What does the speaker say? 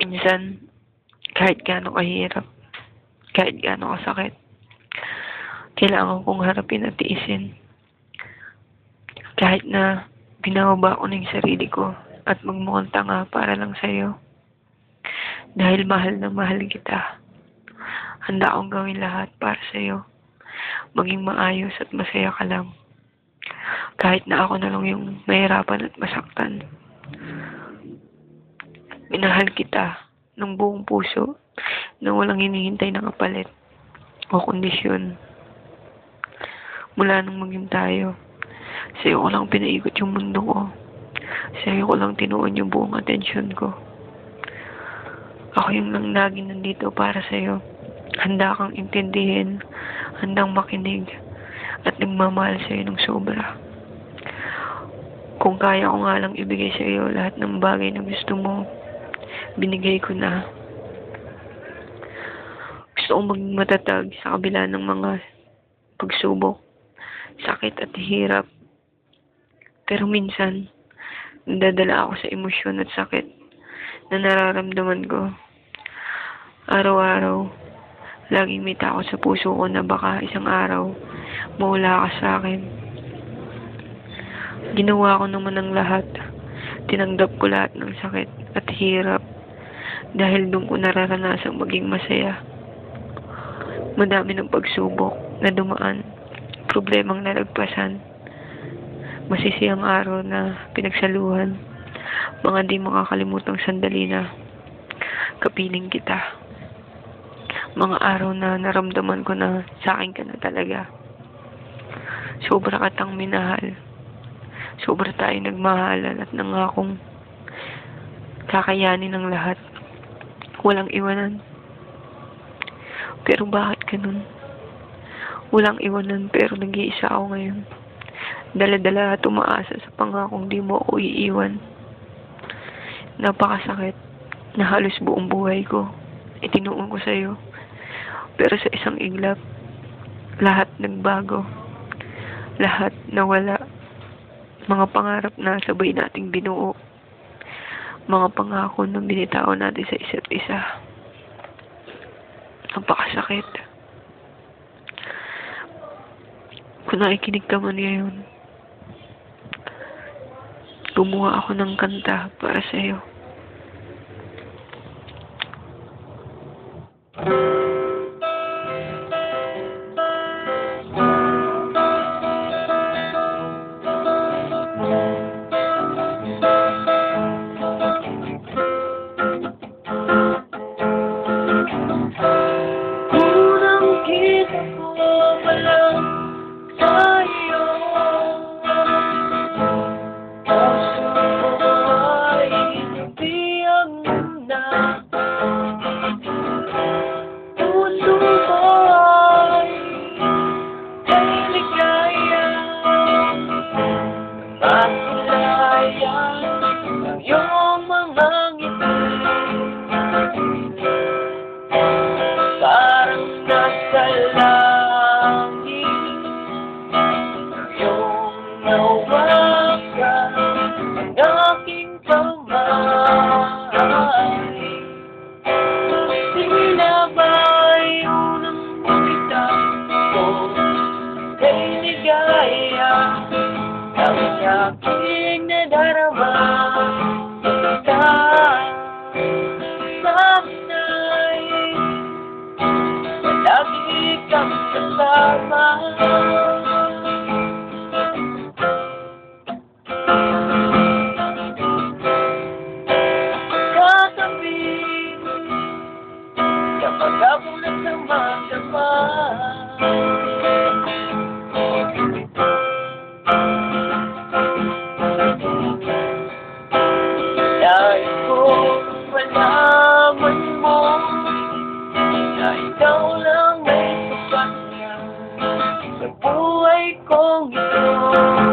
Minsan, kahit gaano kahirap, kahit gaano kasakit, kailangan kong harapin at tiisin. Kahit na binababa ko na yung sarili ko at magmukhang tanga para lang sa'yo. Dahil mahal na mahal kita. Handa akong gawin lahat para sa'yo. Maging maayos at masaya ka lang. Kahit na ako na lang yung mahirapan at masaktan. Minahal kita ng buong puso na walang hinihintay na kapalit o kondisyon. Mula nung maging tayo, sa'yo ko lang pinaikot yung mundo ko. Sa'yo ko lang tinuon yung buong atensyon ko. Ako yung lang laging nandito para sa'yo. Handa kang intindihin, handang makinig, at nagmamahal sa'yo ng sobra. Kung kaya ko nga lang ibigay sa'yo lahat ng bagay na gusto mo, binigay ko na. Gusto kong maging matatag sa kabila ng mga pagsubok, sakit at hirap. Pero minsan, nadadala ako sa emosyon at sakit na nararamdaman ko. Araw-araw, laging may takot sa puso ko na baka isang araw, mawala ka sa akin. Ginawa ko naman ang lahat. Tinanggap ko lahat ng sakit at hirap dahil doon ko nararanasang maging masaya. Madami ng pagsubok na dumaan, problemang nalagpasan, masisiyang araw na pinagsaluhan, mga di makakalimutang sandali na kapiling kita. Mga araw na naramdaman ko na sa akin ka na talaga. Sobra katang minahal. Sobra tayo nagmahalan at nangakong kakayanin ng lahat. Walang iwanan. Pero bakit ganun? Walang iwanan pero nag-iisa ako ngayon. Dala-dala at umaasa sa pangakong di mo ako iiwan. Napakasakit na halos buong buhay ko itinuon ko sa'yo. Pero sa isang iglap, lahat nagbago. Lahat nawala. Mga pangarap na sabay nating binuo. Mga pangako na binitaon natin sa isa't isa. Napakasakit. Kung nakikinig ka man ngayon, gumawa ako ng kanta para sa'yo. Aking nadarama ka sana'y lagi kang kasama. Katabi kapag ako nagsama-sama. Ikaw lang may kapanya sa buhay kong ito.